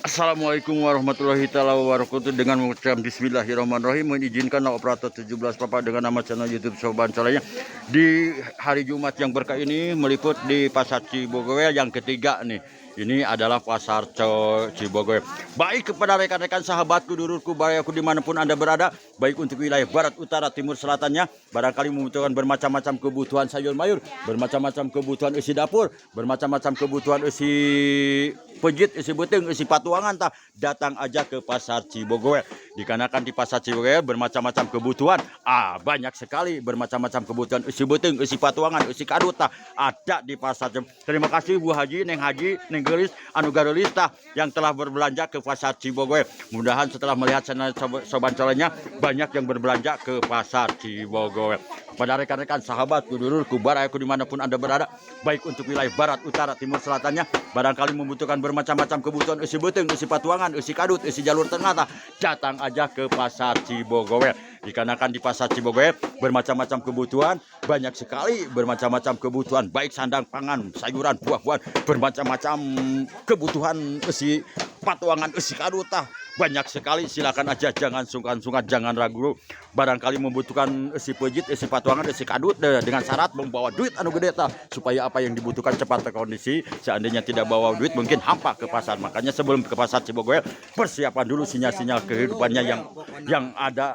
Assalamualaikum warahmatullahi taala wabarakatuh. Dengan mengucap bismillahirrahmanirrahim, mengizinkan operator 17 Papa dengan nama channel YouTube Soban Solehnya di hari Jumat yang berkah ini meliput di Pasar Cibogowe yang ketiga nih. Ini adalah Pasar Cibogowe. Baik kepada rekan-rekan sahabatku, dulurku, barayaku dimanapun Anda berada, baik untuk wilayah barat, utara, timur, selatannya, barangkali membutuhkan bermacam-macam kebutuhan sayur mayur, bermacam-macam kebutuhan isi dapur, bermacam-macam kebutuhan isi pejit, isi beteng, isi patuangan, tah datang aja ke Pasar Cibogowe. Dikarenakan di Pasar Cibogowe bermacam-macam kebutuhan, banyak sekali bermacam-macam kebutuhan isi beteng, isi patuangan, isi kadut, tah ada di Pasar Cibogowe. Terima kasih Bu Haji, Neng Haji, Neng Gelis, Anu Garulis, tah yang telah berbelanja ke Pasar Cibogowe. Mudah-mudahan setelah melihat channel Soban Solehnya banyak yang berbelanja ke Pasar Cibogowe. Pada rekan-rekan sahabat, dulurku, barayaku dimanapun Anda berada, baik untuk wilayah barat, utara, timur, selatannya, barangkali membutuhkan bermacam-macam kebutuhan isi beteng, isi patuangan, isi kadut, isi jalur tengah, datang aja ke Pasar Cibogowe. Dikarenakan di Pasar Cibogowe bermacam-macam kebutuhan, banyak sekali bermacam-macam kebutuhan, baik sandang pangan, sayuran, buah-buahan, bermacam-macam kebutuhan isi patuangan, isi kadut, banyak sekali. Silakan aja, jangan sungkan-sungkan, jangan ragu. Barangkali membutuhkan isi pejit, isi patuangan, isi kadut dengan syarat membawa duit anu gede supaya apa yang dibutuhkan cepat terkondisi. Seandainya tidak bawa duit mungkin hampa ke pasar. Makanya sebelum ke Pasar Cibogowe persiapan dulu sinyal-sinyal kehidupannya yang ada.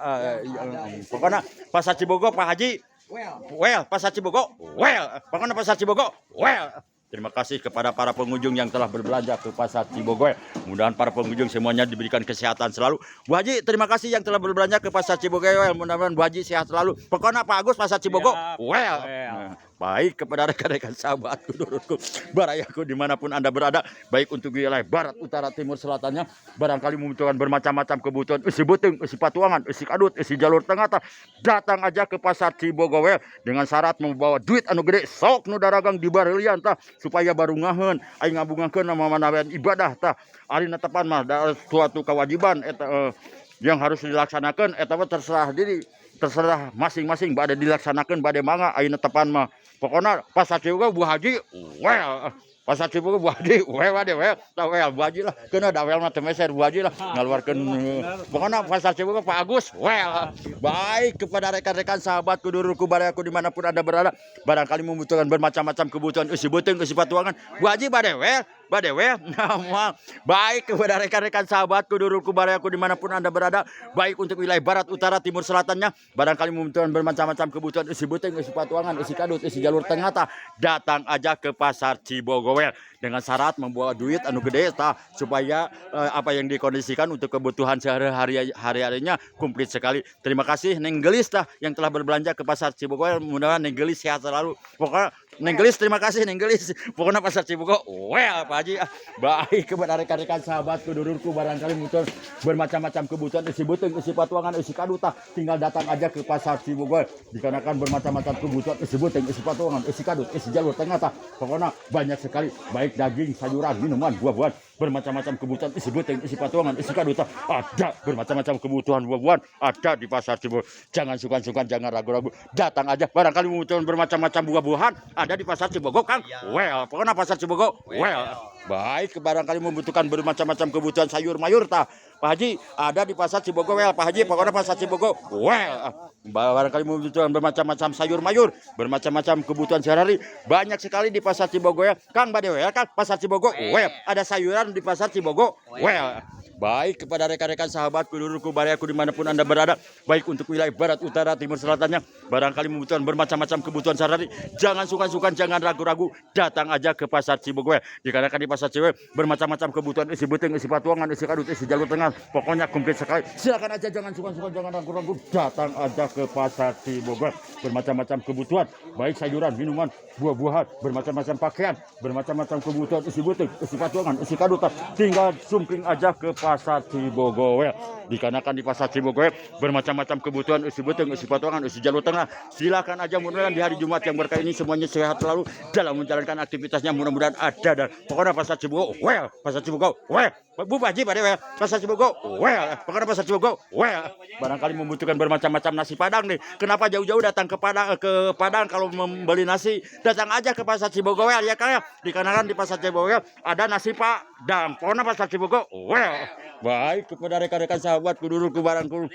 Pokoknya Pasar Cibogowe Pak Haji, Pasar Cibogowe, pokoknya Pasar Cibogowe, Terima kasih kepada para pengunjung yang telah berbelanja ke Pasar Cibogowe. Mudah-mudahan para pengunjung semuanya diberikan kesehatan selalu. Bu Haji, terima kasih yang telah berbelanja ke Pasar Cibogowe. Mudah-mudahan Bu Haji sehat selalu. Pokoknya Pak Agus Pasar Cibogowe. Baik kepada rekan-rekan sahabatku, dulurku, barayaku dimanapun Anda berada, baik untuk wilayah barat, utara, timur, selatannya, barangkali membutuhkan bermacam-macam kebutuhan isi beteng, isi patuangan, isi kadut, isi jalur tengah, datang aja ke Pasar Cibogowe dengan syarat membawa duit anu gede, sok nu daragang di barelian supaya baru ngahen aing ngabungakeun nama manawean ibadah ari netepan mah da suatu kewajiban yang harus dilaksanakan eta terserah masing-masing bade dilaksanakan bade mangga aing netepan mah pokoknya Pasar Cibogowe Bu Haji Pasar Cibogowe Bu Haji Bu Haji lah kena da mah teu meser Bu Haji lah ngaluarkeun pokoknya Pasar Cibogowe Pak Agus baik kepada rekan-rekan sahabatku, dulurku, barayaku dimanapun Anda berada, barangkali membutuhkan bermacam-macam kebutuhan isi beteng, isi patuangan, Bu Haji bade nama baik kepada rekan-rekan sahabatku, dulurku, barayaku dimanapun Anda berada, baik untuk wilayah barat, utara, timur, selatannya, barangkali membutuhkan bermacam-macam kebutuhan isi beteng, isi patuangan, isi kadut, isi jalur tengah, datang aja ke Pasar Cibogowe dengan syarat membawa duit anu gede supaya apa yang dikondisikan untuk kebutuhan sehari-harinya komplit sekali. Terima kasih Neng Gelis yang telah berbelanja ke Pasar Cibogowe. Mudah-mudahan Neng Gelis sehat selalu. Pokoknya Neng Gelis, terima kasih Neng Gelis. Pokoknya Pasar Cibogowe Pak Haji. Baik kepada rekan-rekan sahabatku, dulurku, barangkali muncul bermacam-macam kebutuhan isi beteng, isi patuangan, isi kadut, tinggal datang aja ke Pasar Cibogowe. Dikarenakan bermacam-macam kebutuhan isi beteng, isi patuangan, isi kadut, isi jalur tengah, pokoknya banyak sekali, baik daging, sayuran, minuman, buah-buahan, bermacam-macam kebutuhan isi beteng, isi patuangan, isi kadut, ada bermacam-macam kebutuhan buah-buahan ada di Pasar Cibogowe. Jangan sungkan-sungkan, jangan ragu-ragu, datang aja. Barangkali membutuhkan bermacam-macam buah-buahan ada di Pasar Cibogowe Kang. Pokoknya Pasar Cibogowe baik. Barangkali membutuhkan bermacam-macam kebutuhan sayur mayur Pak Haji ada di Pasar Cibogowe Pak Haji. Pokoknya Pasar Cibogowe barangkali membutuhkan bermacam-macam sayur mayur, bermacam-macam kebutuhan sehari-hari banyak sekali di Pasar Cibogowe Kang. Bade kan Pasar Cibogowe ada sayuran di Pasar Cibogowe baik kepada rekan-rekan sahabatku, dulurku, barayaku dimanapun Anda berada, baik untuk wilayah barat, utara, timur, selatannya, barangkali membutuhkan bermacam-macam kebutuhan sehari-hari, jangan sungkan-sungkan, jangan ragu-ragu, datang aja ke Pasar Cibogowe. Dikarenakan di Pasar Cibogowe bermacam-macam kebutuhan isi beteng, isi patuangan, isi kadut, isi jalur tengah, pokoknya komplit sekali. Silakan aja, jangan sungkan-sungkan, jangan ragu-ragu, datang aja ke Pasar Cibogowe. Bermacam-macam kebutuhan, baik sayuran, minuman, buah-buahan, bermacam-macam pakaian, bermacam-macam kebutuhan isi beteng, isi patuangan, isi kadut, tinggal sumping aja ke pasar Cibogowel. Dikarenakan di pasar Cibogowel bermacam-macam kebutuhan usi beteng, usi potongan, usi jalur tengah. Silakan aja, mudah-mudahan di hari Jumat yang berkah ini semuanya sehat selalu dalam menjalankan aktivitasnya, mudah-mudahan ada. Dan pokoknya pasar Cibogowel, pasar Cibogowel, Bu Haji pada well, pasar Cibogowel, pokoknya pasar Cibogowel. Barangkali membutuhkan bermacam-macam nasi Padang nih. Kenapa jauh-jauh datang ke Padang kalau membeli nasi? Datang aja ke pasar Cibogowel ya kan ya. Dikarenakan di pasar Cibogowel ada nasi Padang. Pokoknya pasar Cibogowel. Baik, kepada rekan-rekan sahabat kudurku barangku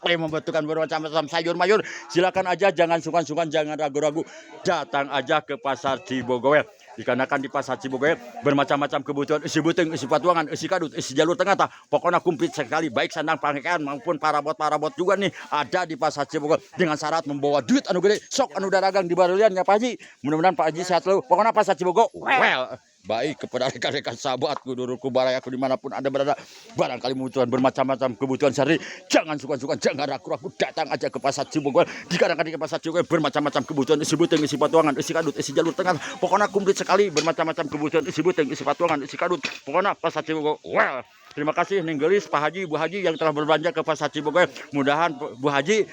membutuhkan bermacam-macam sayur mayur, silakan aja, jangan sungkan-sungkan, jangan ragu-ragu, datang aja ke pasar Cibogowel. Dikarenakan di pasar Cibogowel bermacam-macam kebutuhan isi beteng, isi patuangan, isi kadut, isi jalur tengah tah. Pokoknya komplit sekali, baik sandang pakaian maupun parabot juga nih ada di pasar Cibogowel dengan syarat membawa duit anu gede, sok anu daragang di barulian ya Pak Haji. Mudah-mudahan Pak Haji sehat selalu. Pokoknya pasar Cibogowel. Baik, kepada rekan-rekan sahabatku, dulurku, barayaku dimanapun Anda berada, barangkali membutuhkan bermacam-macam kebutuhan sehari, jangan suka-suka, jangan ragu-ragu, datang aja ke pasar Cibogowel. Dikarenakan di pasar Cibogowel bermacam-macam kebutuhan isi beteng, isi patuangan, isi kadut, isi jalur tengah. Pokoknya komplit sekali, bermacam-macam kebutuhan isi beteng, isi patuangan, isi kadut. Pokoknya pasar Cibogowel. Terima kasih Neng Gelis, Pak Haji, Bu Haji yang telah berbelanja ke pasar Cibogowel. Mudahan Bu Haji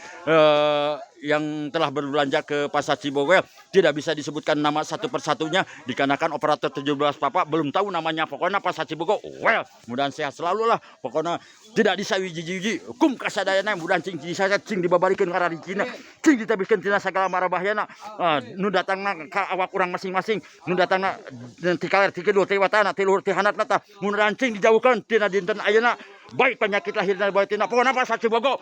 yang telah berbelanja ke pasar Cibogowel tidak bisa disebutkan nama satu persatunya dikarenakan operator 17 Papa belum tahu namanya. Pokoknya pasar Cibogowel, mudahan sehat selalu lah. Pokoknya tidak disawi jiji-jiji kum kasadayana, mudahan cing saya cing dibabarikan karena di Cina, cing ditabiskan tina segala mara bahyana. Nu datangna ka awak urang masing-masing, nu datangna ti kaler ti kedua ti watana ti luhur ti hanatna tah, mudahan cing dijauhkan tina dinten ayeuna baik penyakit lahir dan batin. Pokoknya pasar Cibogowel,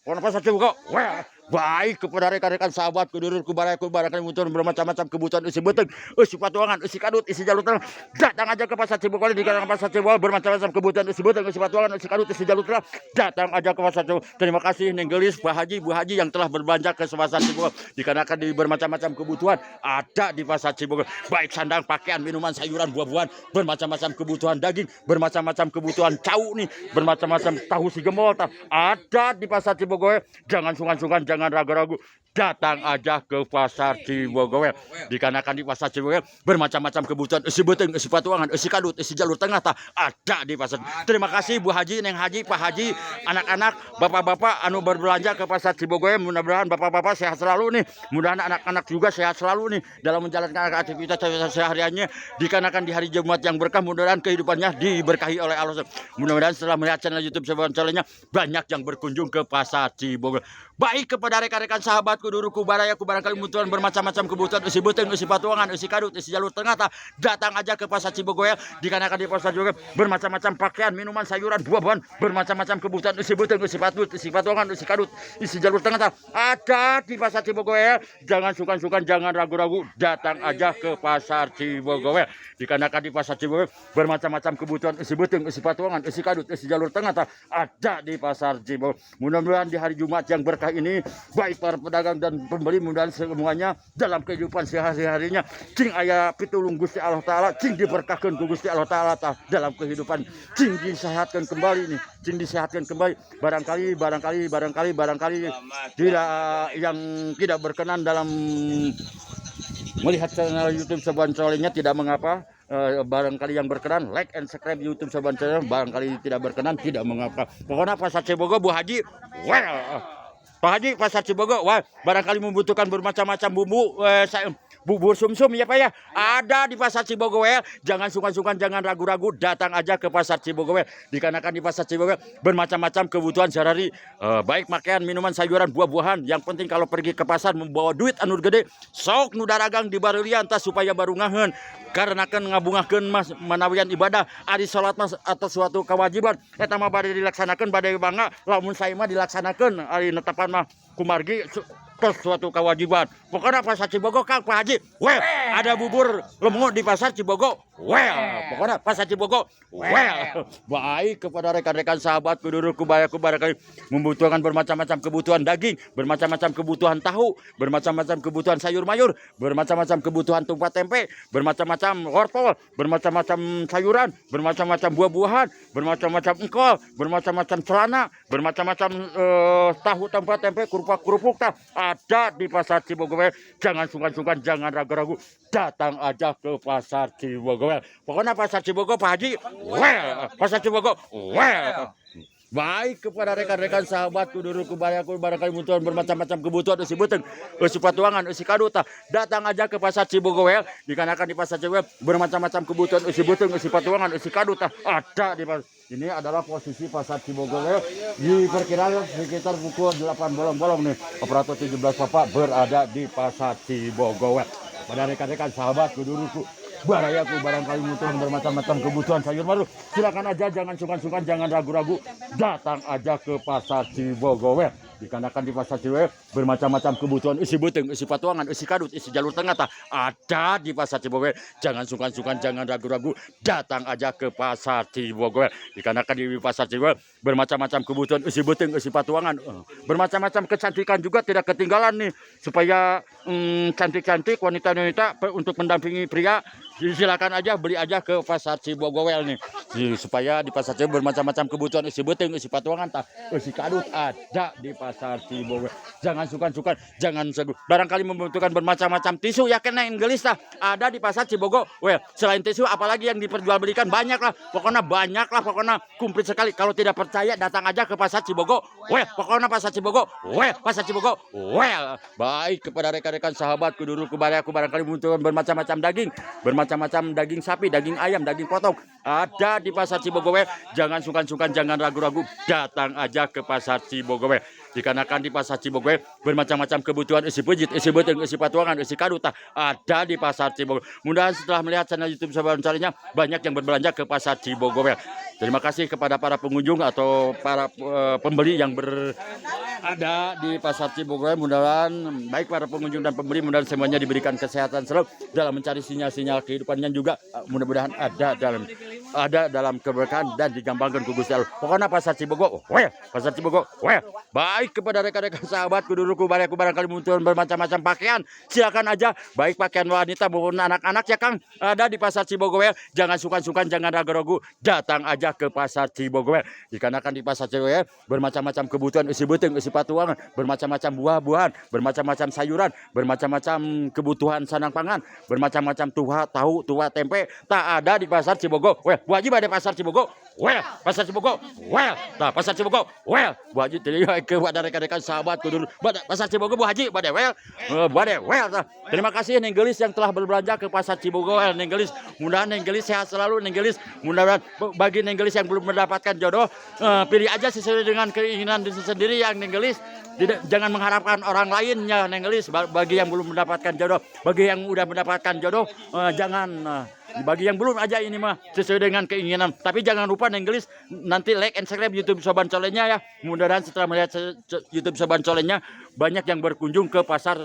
pokoknya pasar Cibogowel. Baik, kepada rekan-rekan sahabat kudurku barayaku barangkali membutuhkan bermacam-macam kebutuhan isi beteng, isi patuangan, isi kadut, isi jalur tengah, datang aja ke pasar Cibogowel. Dikarenakan pasar Cibogowel bermacam-macam kebutuhan isi beteng, isi patuangan, isi kadut, isi jalur tengah, datang aja ke pasar Cibogowel. Terima kasih Neng Gelis, Pak Haji, Bu Haji yang telah berbelanja ke pasar Cibogowel. Dikarenakan di bermacam-macam kebutuhan ada di pasar Cibogowel, baik sandang, pakaian, minuman, sayuran, buah-buahan, bermacam-macam kebutuhan daging, bermacam-macam kebutuhan cau nih, bermacam-macam tahu si gemol ada di pasar Cibogowel. Jangan sungkan-sungkan, jangan ragu-ragu, datang aja ke pasar Cibogowel. Dikarenakan di pasar Cibogowel bermacam-macam kebutuhan isi beteng, isi patuangan, isi kadut, isi jalur tengah ada di pasar. Terima kasih Bu Haji, Neng Haji, Pak Haji, anak-anak, bapak-bapak anu berbelanja ke pasar Cibogowel. Mudah-mudahan bapak-bapak sehat selalu nih, mudah-mudahan anak-anak juga sehat selalu nih dalam menjalankan aktivitas sehari-harinya. Dikarenakan di hari Jumat yang berkah, mudah-mudahan kehidupannya diberkahi oleh Allah. Mudah-mudahan setelah melihat channel YouTube channelnya banyak yang berkunjung ke pasar Cibogowel. Baik, kepada rekan-rekan sahabatku duluku barayaku barangkali membutuhkan bermacam-macam kebutuhan isi beteng, isi patuangan, isi kadut, isi jalur tengah datang aja ke pasar Cibogowel. Dikarenakan di pasar Cibogowel bermacam-macam pakaian, minuman, sayuran, buah-buahan, bermacam-macam kebutuhan isi beteng, isi patut, isi patuangan, isi kadut, isi jalur tengah ada di pasar Cibogowel. Jangan sungkan-sungkan, jangan ragu-ragu, datang aja ke pasar Cibogowel. Dikarenakan di pasar Cibogowel bermacam-macam kebutuhan isi beteng, isi patuangan, isi kadut, isi jalur tengah ada di pasar Cibogowel. Mudah-mudahan di hari Jumat yang berkah ini baik para pedagang dan pembeli mudah semuanya dalam kehidupan sehari-harinya cing aya pitulung Gusti Allah Ta'ala, cing diberkahkan ku Gusti Allah Ta'ala dalam kehidupan, cing disehatkan kembali nih, cing disehatkan kembali. Barangkali tidak yang tidak berkenan dalam melihat channel YouTube Soban Solehnya tidak mengapa. Barangkali yang berkenan like and subscribe YouTube Soban Soleh, barangkali tidak berkenan tidak mengapa. Pokoknya pasar Cibogowel Bu Haji, Pak Haji, pasar Cibogowel, barangkali membutuhkan bermacam-macam bumbu, bubur sumsum ya Pak ya, ada di pasar Cibogowel. Jangan sungkan-sungkan, jangan ragu-ragu, datang aja ke pasar Cibogowel. Dikarenakan di pasar Cibogowel bermacam-macam kebutuhan sehari-hari, baik pakaian, minuman, sayuran, buah-buahan. Yang penting kalau pergi ke pasar membawa duit anu gede, sok nu daragang di barulian tas supaya baru ngahen. Karena kan ngabungakeun mas manawian ibadah ari salat mas atau suatu kewajiban eta mah bade dilaksanakeun bade bangga lamun sae mah dilaksanakeun ari netapan mah kumargi suatu kewajiban. Pokoknya pasar Cibogowel Kang Pak Haji, ada bubur lemut di pasar Cibogowel. Pokoknya pasar Cibogowel. Baik, kepada rekan-rekan sahabat kudurku bayaku barangkali membutuhkan bermacam-macam kebutuhan daging, bermacam-macam kebutuhan tahu, bermacam-macam kebutuhan sayur mayur, bermacam-macam kebutuhan tumpah tempe, bermacam-macam wortel, bermacam-macam sayuran, bermacam-macam buah-buahan, bermacam-macam engkol, bermacam-macam celana, bermacam-macam tahu tempat tempe, kerupuk ada di pasar Cibogowel. Jangan sungkan-sungkan, jangan ragu-ragu, datang aja ke pasar Cibogowel. Cibogowel. Pokoknya pasar Cibogo Pak Haji, well, pasar Cibogo, well. Baik kepada rekan-rekan sahabatku dulu kebanyakan barangkali kebutuhan bermacam-macam kebutuhan usi beteng, usi patuangan, usi kaduta. Datang aja ke pasar Cibogowel dikarenakan di pasar Cibogowel bermacam-macam kebutuhan usi beteng, usi patuangan, usi kaduta ada di pasar. Ini adalah posisi pasar Cibogowel diperkirakan sekitar pukul 8 bolong-bolong nih. Operator 17 Papa berada di pasar Cibogowel. Pada rekan-rekan sahabatku dulu barayaku barangkali kebutuhan bermacam-macam kebutuhan sayur baru, silakan aja, jangan sungkan-sungkan, jangan ragu-ragu, datang aja ke pasar Cibogowel. Dikarenakan di pasar Cibogowel bermacam-macam kebutuhan isi beteng, isi patuangan, isi kadut, isi jalur tengah ada di pasar Cibogowel. Jangan sungkan-sungkan, jangan ragu-ragu, datang aja ke pasar Cibogowel. Dikarenakan di pasar Cibogowel bermacam-macam kebutuhan isi beteng, isi patuangan, bermacam-macam kecantikan juga tidak ketinggalan nih, supaya cantik-cantik wanita-wanita untuk mendampingi pria. Silakan aja, beli aja ke pasar Cibogowel nih, supaya di pasar Cibogowel bermacam-macam kebutuhan isi beteng, isi patuangan, isi kadut ada di pasar Cibogowel. Jangan sukan-sukan, jangan segu. Barangkali membutuhkan bermacam-macam tisu, ya kena Inggris ada di pasar Cibogowel. Selain tisu, apalagi yang diperjualbelikan banyak lah, pokoknya komplit sekali. Kalau tidak percaya, datang aja ke pasar Cibogowel. Pokoknya pasar Cibogowel, pasar Cibogowel. Baik kepada rekan-rekan sahabatku dulu aku barangkali membutuhkan bermacam-macam daging, bermacam-macam daging sapi, daging ayam, daging potong ada di pasar Cibogowel. Jangan sungkan-sungkan, jangan ragu-ragu, datang aja ke pasar Cibogowel. Dikarenakan di pasar Cibogowel bermacam-macam kebutuhan isi pejit, isi beteng, isi patuangan, isi kaduta ada di pasar Cibogowel. Mudah-mudahan setelah melihat channel YouTube Sobat Carinya banyak yang berbelanja ke pasar Cibogowel. Terima kasih kepada para pengunjung atau para pembeli yang berada di pasar Cibogowel. Mudah-mudahan baik para pengunjung dan pembeli, mudah-mudahan semuanya diberikan kesehatan selalu dalam mencari sinyal-sinyal kehidupannya juga. Mudah-mudahan ada dalam keberkahan dan digampangkan ke Gusti Allah. Pokoknya pasar Cibogowel, pasar Cibogowel. Baik kepada rekan-rekan sahabatku dulu barangkali membutuhkan bermacam-macam pakaian, silakan aja, baik pakaian wanita maupun anak-anak ya Kang, ada di pasar Cibogowel. Jangan sukan-sukan, jangan ragu-ragu, datang aja ke pasar Cibogowel. Dikarenakan di pasar Cibogowel bermacam-macam kebutuhan isi beteng, isi patuangan, bermacam-macam buah-buahan, bermacam-macam sayuran, bermacam-macam kebutuhan sandang pangan, bermacam-macam tahu, tempe, tak ada di pasar Cibogowel. Bu Haji pada pasar Cibogowel, pasar Cibogowel, pasar Cibogowel. Bu Haji kepada rekan-rekan sahabatku dulu pasar Cibogowel, Bu Haji pada well. Terima kasih Neng Gelis yang telah berbelanja ke pasar Cibogowel. Neng Gelis, mudah-mudahan Neng Gelis sehat selalu. Neng Gelis, mudah-mudahan bagi Neng Gelis yang belum mendapatkan jodoh, pilih aja sesuai dengan keinginan diri sendiri yang Neng Gelis. Jangan mengharapkan orang lainnya Neng Gelis. Bagi yang belum mendapatkan jodoh, bagi yang udah mendapatkan jodoh, jangan bagi yang belum aja ini mah sesuai dengan keinginan. Tapi jangan lupa Neng Gelis nanti like and subscribe YouTube Soban Colennya ya. Mudah-mudahan setelah melihat YouTube Soban Colennya banyak yang berkunjung ke pasar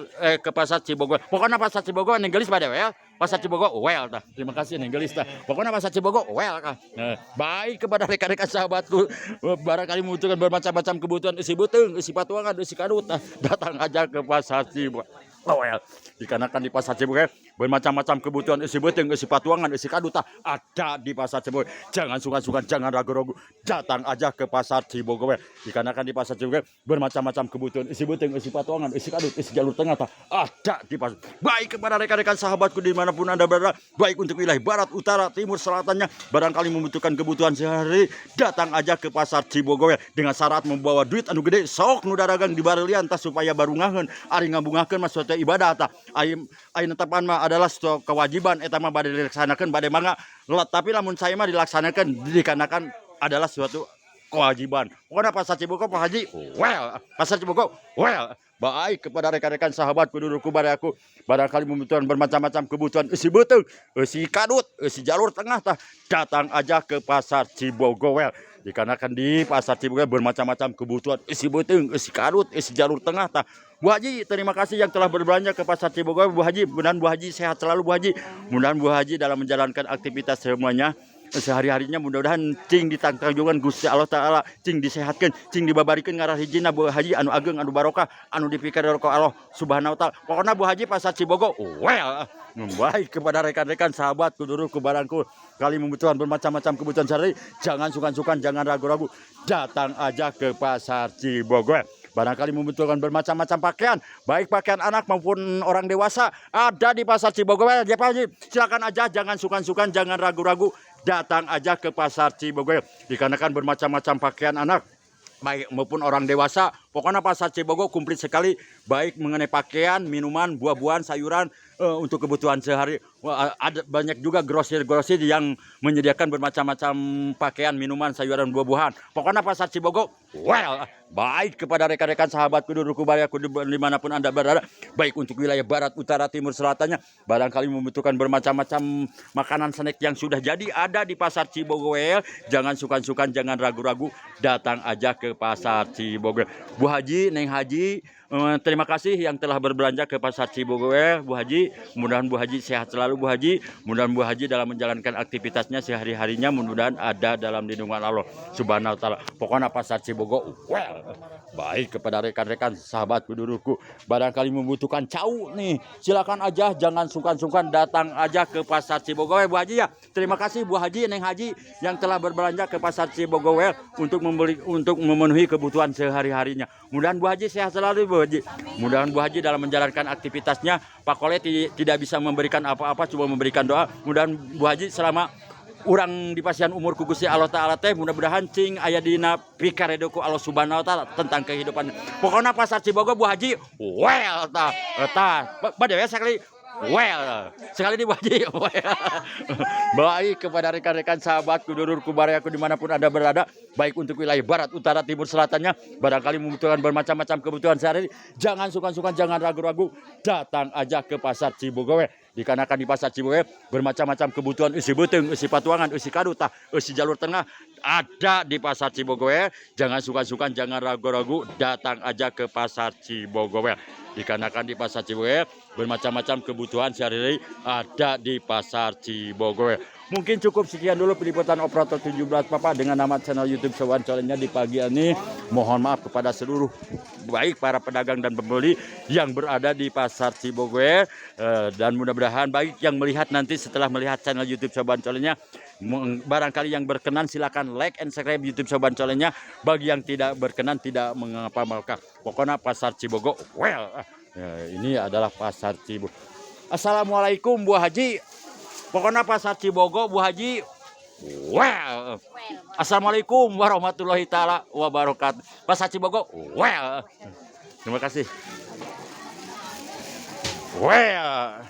Cibogowel. Pokoknya pasar Cibogowel Neng Gelis pada well, pasar Cibogowel tah. Terima kasih Neng Gelis tah. Pokoknya pasar Cibogowel kah. Baik kepada rekan-rekan sahabatku barangkali membutuhkan bermacam-macam kebutuhan isi beteng, isi patuangan, isi kadut, datang aja ke pasar Cibogowel. Dikarenakan di pasar Cibogowel bermacam-macam kebutuhan isi beteng, isi patuangan, isi kaduta ada di pasar Cibogowel. Jangan sungkan-sungkan, jangan ragu-ragu, datang aja ke pasar Cibogowel. Dikarenakan di pasar Cibogowel bermacam-macam kebutuhan isi beteng, isi patuangan, isi kadut, isi jalur tengah ada di pasar. Baik kepada rekan-rekan sahabatku dimanapun Anda berada, baik untuk wilayah barat, utara, timur, selatannya, barangkali membutuhkan kebutuhan sehari, datang aja ke pasar Cibogowel dengan syarat membawa duit anu gede, sok nu daragang di barelian tas supaya barungaheun ari ngabungakeun mas suatu ibadah tah. Ai netapan mah adalah suatu kewajiban eta mah bade dilaksanakeun bade mangga, tapi lamun saya mah dilaksanakeun dikarenakan adalah suatu kewajiban. Pokoknya pasar Cibogowel Pak Haji, well, pasar Cibogowel. Baik kepada rekan-rekan sahabatku dulu aku barangkali membutuhkan bermacam-macam kebutuhan isi beteng, isi kadut, isi jalur tengah datang aja ke pasar Cibogowel. Dikarenakan di pasar Cibogowel bermacam-macam kebutuhan isi beteng, isi kadut, isi jalur tengah Bu Haji, terima kasih yang telah berbelanja ke pasar Cibogowel. Bu Haji, mudah-mudahan Bu Haji sehat selalu Bu Haji. Mudah-mudahan Bu Haji dalam menjalankan aktivitas semuanya sehari-harinya mudah-mudahan cing ditanggungan Gusti Allah Ta'ala, cing disehatkan, cing dibabarikeun ngarah hijina Bu Haji anu ageng, anu barokah, anu dipikir ku Allah Subhanahu wa Ta'ala. Pokoknya Bu Haji pasar Cibogowel. Baik kepada rekan-rekan sahabatku dulu barangku kali membutuhkan bermacam-macam kebutuhan sehari, jangan sungkan-sungkan, jangan ragu-ragu, datang aja ke pasar Cibogowel. barangkali membutuhkan bermacam-macam pakaian, baik pakaian anak maupun orang dewasa, ada di Pasar Cibogoel. Ya Pak Haji, silakan aja, jangan sungkan-sungkan, jangan ragu-ragu, datang aja ke Pasar Cibogoel. Dikarenakan bermacam-macam pakaian anak, baik maupun orang dewasa. Pokoknya Pasar Cibogo komplit sekali, baik mengenai pakaian, minuman, buah-buahan, sayuran, untuk kebutuhan sehari. Ada banyak juga grosir-grosir yang menyediakan bermacam-macam pakaian, minuman, sayuran, buah-buahan. Pokoknya Pasar Cibogo, well, baik kepada rekan-rekan sahabatku, dulurku, bariaku dimanapun Anda berada, baik untuk wilayah barat, utara, timur, selatannya, barangkali membutuhkan bermacam-macam makanan snack yang sudah jadi, ada di Pasar Cibogoel. Jangan sukan-sukan, jangan ragu-ragu, datang aja ke Pasar Cibogoel. Bu Haji, Neng Haji, terima kasih yang telah berbelanja ke Pasar Cibogoel, Bu Haji. Mudah-mudahan Bu Haji sehat selalu, Bu Haji. Mudah-mudahan Bu Haji dalam menjalankan aktivitasnya sehari-harinya, mudah-mudahan ada dalam lindungan Allah Subhanahu wa taala. Pokoknya Pasar Cibogo, well, baik kepada rekan-rekan sahabatku, dulurku, barangkali membutuhkan cau nih, silakan aja, jangan sungkan-sungkan, datang aja ke Pasar Cibogoel, Bu Haji ya. Terima kasih Bu Haji, Neng Haji yang telah berbelanja ke Pasar Cibogoel untuk memenuhi kebutuhan sehari-harinya. Mudah-mudahan Bu Haji sehat selalu, Bu Haji. Mudah-mudahan Bu Haji dalam menjalankan aktivitasnya, Pak Kole tidak bisa memberikan apa-apa, cuma memberikan doa. Mudah-mudahan Bu Haji selama urang di pasian umur ku Gusti Allah Ta'ala teh, mudah-mudahan cing aya dina pikaredoku Allah Subhanahu wa taala tentang kehidupan. Pokoknya Pasar Cibogo, Bu Haji, well ta bade sekali. Well, sekali di Bu Haji, well. Baik kepada rekan-rekan sahabatku, dulurku, bariaku dimanapun Anda berada, baik untuk wilayah barat, utara, timur, selatannya, barangkali membutuhkan bermacam-macam kebutuhan sehari, jangan sungkan-sungkan, jangan ragu-ragu, datang aja ke Pasar Cibogoel. Dikarenakan di Pasar Cibogoel bermacam-macam kebutuhan, usi beteng, usi patuangan, usi kaduta, usi jalur tengah, ada di Pasar Cibogoel. Jangan sungkan-sungkan, jangan ragu-ragu, datang aja ke Pasar Cibogoel. Dikarenakan di Pasar Cibogoel bermacam-macam kebutuhan sehari-hari, ada di Pasar Cibogoel. Mungkin cukup sekian dulu peliputan operator 17 Papa dengan nama channel YouTube Sowan Colenya di pagi ini. Mohon maaf kepada seluruh baik para pedagang dan pembeli yang berada di Pasar Cibogoel, dan mudah-mudahan baik yang melihat nanti setelah melihat channel YouTube Sowan Colenya, barangkali yang berkenan silakan like and subscribe YouTube Sowan Colenya. Bagi yang tidak berkenan tidak mengapa maka. Pokoknya Pasar Cibogo, well, ini adalah Pasar Cibogo. Assalamualaikum Bu Haji. Pokoknya Pasar Cibogo, Bu Haji, well. Assalamualaikum warahmatullahi taala wabarakatuh. Pasar Cibogo, well. Terima kasih. Well.